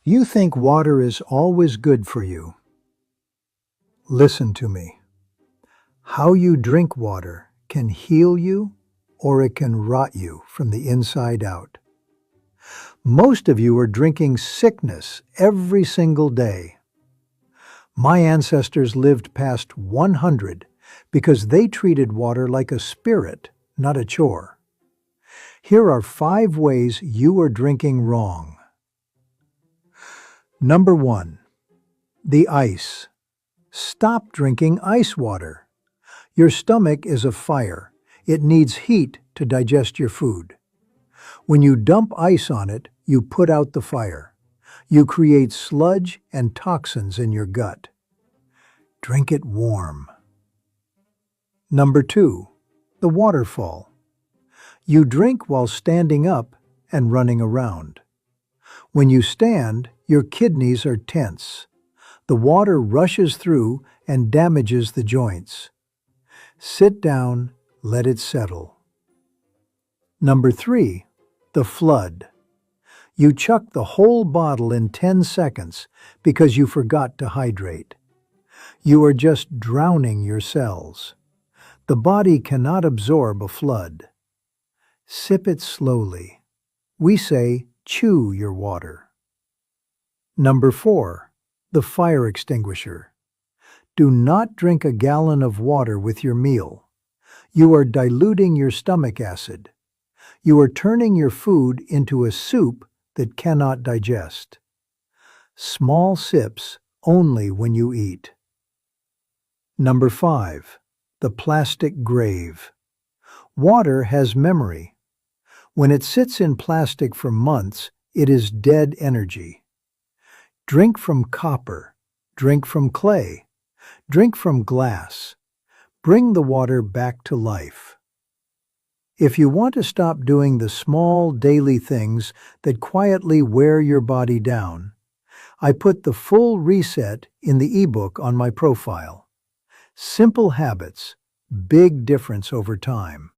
You think water is always good for you. Listen to me. How you drink water can heal you or it can rot you from the inside out. Most of you are drinking sickness every single day. My ancestors lived past 100 because they treated water like a spirit, not a chore. Here are 5 ways you are drinking wrong. Number 1. The ice. Stop drinking ice water. Your stomach is a fire. It needs heat to digest your food. When you dump ice on it, you put out the fire. You create sludge and toxins in your gut. Drink it warm. Number 2. The waterfall. You drink while standing up and running around. When you stand, your kidneys are tense. The water rushes through and damages the joints. Sit down, let it settle. Number 3. The flood. You chuck the whole bottle in 10 seconds because you forgot to hydrate. You are just drowning your cells. The body cannot absorb a flood. Sip it slowly. We say, chew your water. Number 4. The fire extinguisher. Do not drink a gallon of water with your meal. You are diluting your stomach acid. You are turning your food into a soup that cannot digest. Small sips only when you eat. Number 5. The plastic grave. Water has memory. When it sits in plastic for months, it is dead energy. Drink from copper. Drink from clay. Drink from glass. Bring the water back to life. If you want to stop doing the small daily things that quietly wear your body down, I put the full reset in the ebook on my profile. Simple habits, big difference over time.